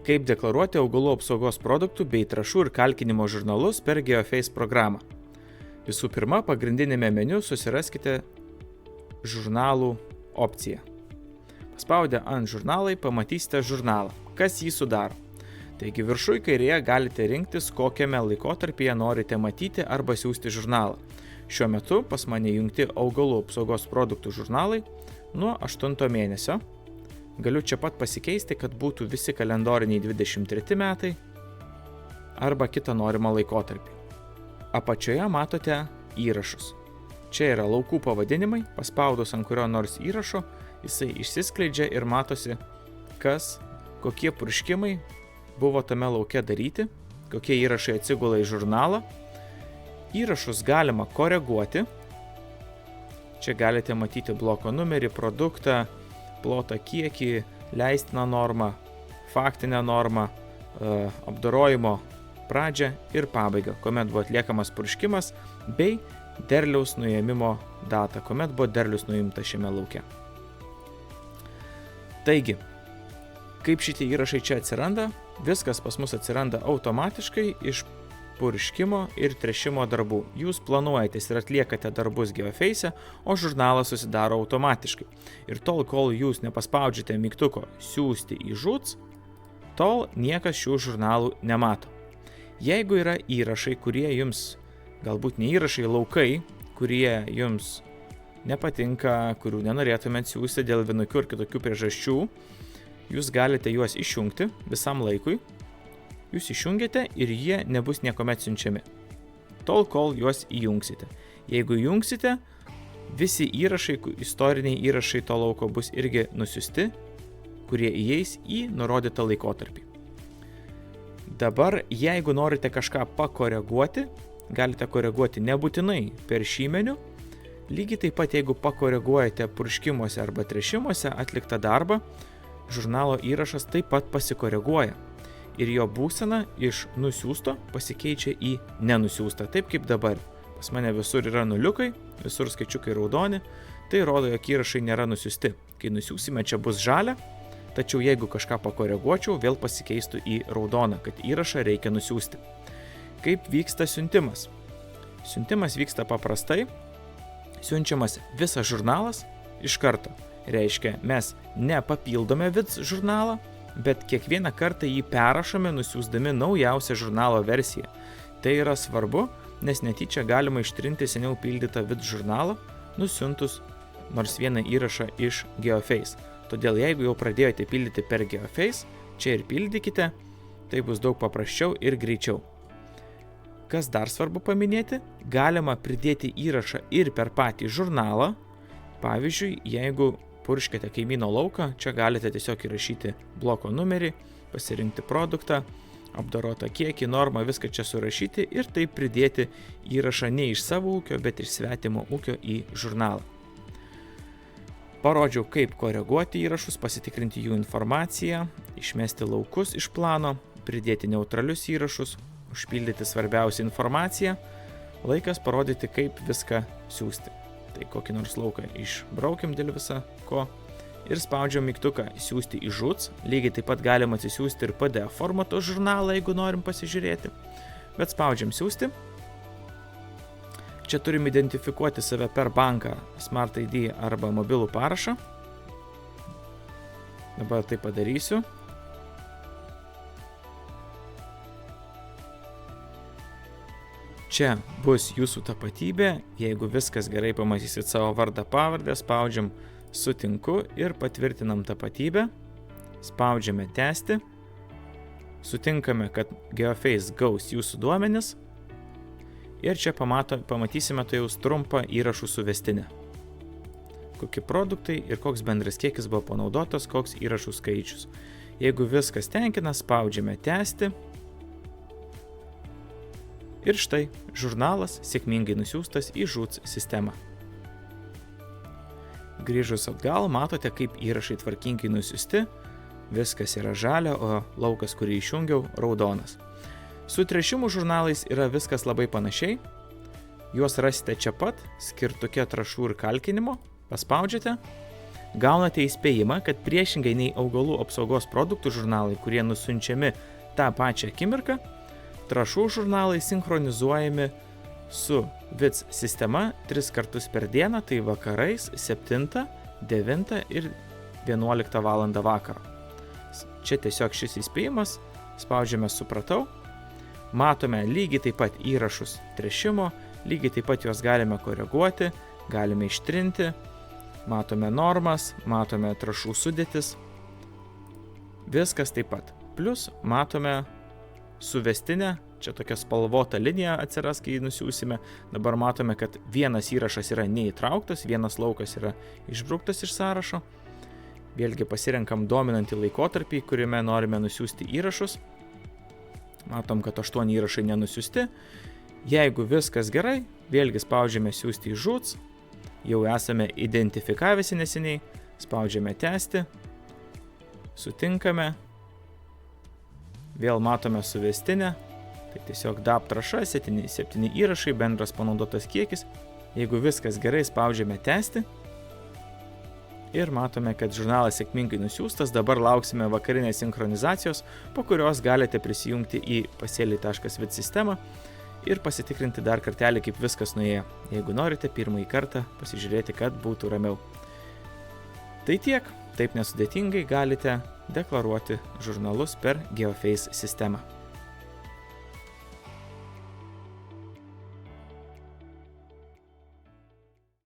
Kaip deklaruoti augalų apsaugos produktų bei trąšų ir kalkinimo žurnalus per GeoFace programą. Visų pirma, pagrindinėme meniu susiraskite žurnalų opciją. Paspaudę ant žurnalai pamatysite žurnalą, kas jį sudaro. Taigi viršui kairėje galite rinktis, kokiame laikotarpyje norite matyti arba siųsti žurnalą. Šiuo metu pas mane jungti augalų apsaugos produktų žurnalai nuo 8 mėnesio. Galiu čia pat pasikeisti, kad būtų visi kalendoriniai 23 metai arba kitą norimą laikotarpį. Apačioje matote įrašus. Čia yra laukų pavadinimai, paspaudus ant kurio nors įrašo, jisai išsiskleidžia ir matosi, kokie purškimai buvo tame lauke daryti, kokie įrašai atsigula į žurnalą. Įrašus galima koreguoti. Čia galite matyti bloko numerį, produktą, plotą kiekį, leistiną normą, faktinę normą, apdorojimo pradžią ir pabaigą, kuomet buvo atliekamas purškimas, bei derliaus nuėmimo datą, kuomet buvo derlius nuimta šiame lauke. Taigi, kaip šitie įrašai čia atsiranda? Viskas pas mus atsiranda automatiškai iš purškimo ir tręšimo darbų. Jūs planuojatės ir atliekate darbus GeoFace, o žurnalas susidaro automatiškai. Ir tol, kol jūs nepaspaudžiate mygtuko siųsti į žuts, tol niekas šių žurnalų nemato. Jeigu yra įrašai, kurie jums, galbūt ne įrašai, laukai, kurie jums nepatinka, kurių nenorėtumėte siųsti dėl vienokių ir kitokių priežasčių, jūs galite juos išjungti visam laikui. Jūs išjungiate ir jie nebus niekuomet siunčiami. Tol, kol juos įjungsite. Jeigu įjungsite, visi įrašai, istoriniai įrašai to lauko bus irgi nusiusti, kurie įeis į nurodytą laikotarpį. Dabar, jeigu norite kažką pakoreguoti, galite koreguoti nebūtinai per šį meniu. Lygiai taip pat, jeigu pakoreguojate purškimuose arba tręšimuose atliktą darbą, žurnalo įrašas taip pat pasikoreguoja. Ir jo būsena iš nusiųsto pasikeičia į nenusiųstą, taip kaip dabar. Pas mane visur yra nuliukai, visur skaičiukai raudoni, tai rodo, jog įrašai nėra nusiųsti. Kai nusiųsime, čia bus žalia, tačiau jeigu kažką pakoreguočiau, vėl pasikeistų į raudoną, kad įrašą reikia nusiųsti. Kaip vyksta siuntimas? Siuntimas vyksta paprastai, siunčiamas visas žurnalas iš karto. Reiškia, mes nepapildome vis žurnalą, bet kiekvieną kartą jį perrašome, nusiųsdami naujausią žurnalo versiją. Tai yra svarbu, nes netyčia galima ištrinti seniau pildytą vid žurnalą, nusiuntus nors vieną įrašą iš GeoFace. Todėl jeigu jau pradėjote pildyti per GeoFace, čia ir pildykite, tai bus daug paprasčiau ir greičiau. Kas dar svarbu paminėti, galima pridėti įrašą ir per patį žurnalą. Pavyzdžiui, jeigu purškite kaimyno lauką, čia galite tiesiog įrašyti bloko numerį, pasirinkti produktą, apdorotą kiekį, normą, viską čia surašyti ir taip pridėti įrašą ne iš savo ūkio, bet iš svetimo ūkio į žurnalą. Parodžiau, kaip koreguoti įrašus, pasitikrinti jų informaciją, išmesti laukus iš plano, pridėti neutralius įrašus, užpildyti svarbiausią informaciją. Laikas parodyti, kaip viską siųsti. Tai kokį nors lauką išbraukim dėl viso ko ir spaudžiam mygtuką siųsti į žuts. Lygiai taip pat galima atsisiųsti ir PDF formato žurnalą, jeigu norim pasižiūrėti. Bet spaudžiam siųsti. Čia turim identifikuoti save per banką, Smart ID arba mobilų parašą. Dabar tai padarysiu. Čia bus jūsų tapatybė, jeigu viskas gerai pamatysit savo vardą pavardę, spaudžiam sutinku ir patvirtinam tapatybę, spaudžiame tęsti, sutinkame, kad GeoFace gaus jūsų duomenis ir čia pamatysime tai jau trumpą įrašų suvestinę. Kokie produktai ir koks bendras kiekis buvo panaudotas, koks įrašų skaičius. Jeigu viskas tenkina, spaudžiame tęsti. Ir štai, žurnalas sėkmingai nusiųstas į žuts sistemą. Grįžus atgal, matote, kaip įrašai tvarkingai nusiųsti, viskas yra žalia, o laukas, kurį išjungiau, raudonas. Su tręšimų žurnalais yra viskas labai panašiai. Juos rasite čia pat, skirtuke trąšų ir kalkinimo, paspaudžiate. gaunate įspėjimą, kad priešingai nei augalų apsaugos produktų žurnalai, kurie nusiunčiami tą pačią akimirką, trąšų žurnalai sinchronizuojami su VITS sistema 3 kartus per dieną, tai vakarais 7, 9 ir 11 valandą vakaro. Čia tiesiog šis įspėjimas, spaudžiame supratau, matome lygiai taip pat įrašus tręšimo, lygiai taip pat juos galime koreguoti, galime ištrinti, matome normas, matome trąšų sudėtis, viskas taip pat. Plius matome suvestinę, čia tokia spalvota linija atsiras, kai nusiųsime. Dabar matome, kad vienas įrašas yra neįtrauktas, vienas laukas yra išbrauktas iš sąrašo. Vėlgi pasirenkam dominantį laikotarpį, kuriame norime nusiųsti įrašus. Matom, kad 8 įrašai nenusiųsti. Jeigu viskas gerai, vėlgi spaudžiame siųsti į žūts. Jau esame identifikavęsi neseniai, spaudžiame tęsti, sutinkame. Vėl matome suvestinę, tai tiesiog DAP trąša, 7 įrašai, bendras panaudotas kiekis. Jeigu viskas gerai, spaudžiame tęsti. Ir matome, kad žurnalas sėkmingai nusiųstas, dabar lauksime vakarinės sinchronizacijos, po kurios galite prisijungti į pasėliai.vit sistemą ir pasitikrinti dar kartelį, kaip viskas nuėjo. Jeigu norite pirmąjį kartą pasižiūrėti, kad būtų ramiau. Tai tiek, taip nesudėtingai galite deklaruoti žurnalus per GeoFace sistemą.